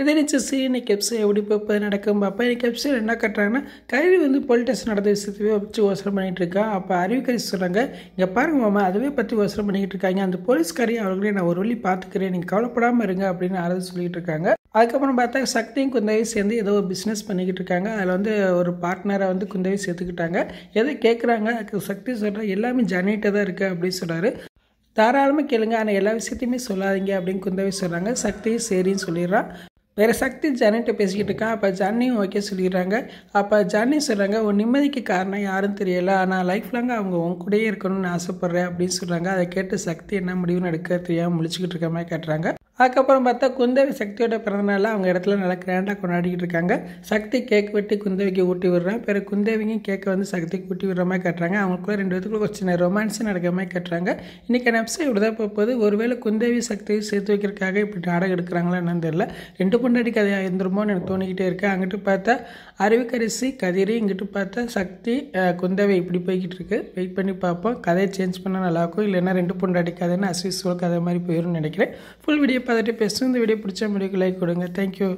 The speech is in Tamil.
இதை நினச்சி இன்னைக்கு எபிசோட் எப்படி இப்போ நடக்கும் அப்போ இன்னைக்கு எபிசோட் என்ன கட்டுறாங்கன்னா கைரி வந்து போலீஸ் ஸ்டேஷன் நடந்த விஷயத்தையே வச்சு யோசனை பண்ணிகிட்டு இருக்கா. அப்போ அறிவிக்கை சொல்கிறாங்க, இங்கே பாருங்க மாமா, அதுவே பற்றி யோசனை பண்ணிக்கிட்டு இருக்காங்க. அந்த போலீஸ்காரையும் அவர்களே நான் ஒரு வழி பார்த்துக்கிறேன், நீங்கள் கவலைப்படாமல் இருங்க அப்படின்னு ஆறுதல் சொல்லிட்டு இருக்காங்க. அதுக்கப்புறம் பார்த்தா சக்தியும் குந்தவி சேர்ந்து ஏதோ ஒரு பிஸ்னஸ் பண்ணிக்கிட்டு இருக்காங்க. அதில் வந்து ஒரு பார்ட்னரை வந்து குந்தவி சேர்த்துக்கிட்டாங்க. எதை கேட்குறாங்க, சக்தி சொல்கிற எல்லாமே ஜானிகிட்ட தான் இருக்குது அப்படின்னு சொல்கிறாரு. தாராளமாக கேளுங்க, ஆனால் எல்லா விஷயத்தையுமே சொல்லாதீங்க அப்படின்னு குந்தவி சொல்கிறாங்க. சக்தியும் சரின்னு சொல்லிடுறான். வேறு சக்தி ஜானிகிட்ட பேசிக்கிட்டு இருக்கான். அப்போ ஜானியும் ஓகே சொல்லிடுறாங்க. அப்போ ஜானி சொல்கிறாங்க, உன் நிம்மதிக்கு காரணம் யாரும் தெரியலை, ஆனால் லைஃப் லாங்காக அவங்க உன் கூடயே இருக்கணும்னு ஆசைப்பட்றேன் அப்படின்னு சொல்கிறாங்க. அதை கேட்டு சக்தி என்ன முடிவுன்னு எடுக்க தெரியாமல் முழிச்சிக்கிட்டு இருக்க மாதிரி காட்டுறாங்க. அதுக்கப்புறம் பார்த்தா குந்தவி சக்தியோட பிறந்தநாள் அவங்க இடத்துல நல்லா கிராண்டாக கொண்டாடிக்கிட்டு இருக்காங்க. சக்தி கேக் வெட்டி குந்தவிக்கு ஊட்டி விடுறேன். பிறகு குந்தவிக்கும் கேக்கை வந்து சக்திக்கு ஊட்டி விடுற மாதிரி காட்டுறாங்க. அவங்களுக்குள்ள ரெண்டு பேத்துக்குள்ள ஒரு சின்ன ரொமான்ஸும் நடக்கிற மாதிரி காட்டுறாங்க. இன்றைக்கி எபிசோட் இப்படி தான் போகுது. ஒருவேளை குந்தவி சக்தியை சேர்த்து வைக்கிறதுக்காக இப்படி நாடகம் எடுக்கிறாங்களா என்னன்னு தெரியல. ரெண்டு பொண்டாடி கதையாக இருந்துருமோன்னு எனக்கு தோணிக்கிட்டே இருக்கு. அங்கிட்டு பார்த்தா அறிவுக்கரிசி கதிரி, இங்கிட்டு பார்த்தா சக்தி குந்தவி இப்படி போய்கிட்டு இருக்கு. வெயிட் பண்ணி பார்ப்போம். கதையை சேஞ்ச் பண்ணால் நல்லாயிருக்கும். இல்லைன்னா ரெண்டு பொண்டாடி கதைன்னு அஸ்விஸ்வல் கதை மாதிரி போயிடும்னு நினைக்கிறேன். ஃபுல் வீடியோ பார்த்துட்டு பேசுகிறேன். இந்த வீடியோ பிடிச்ச வீடியோக்கு லைக் கொடுங்க. தேங்க்யூ.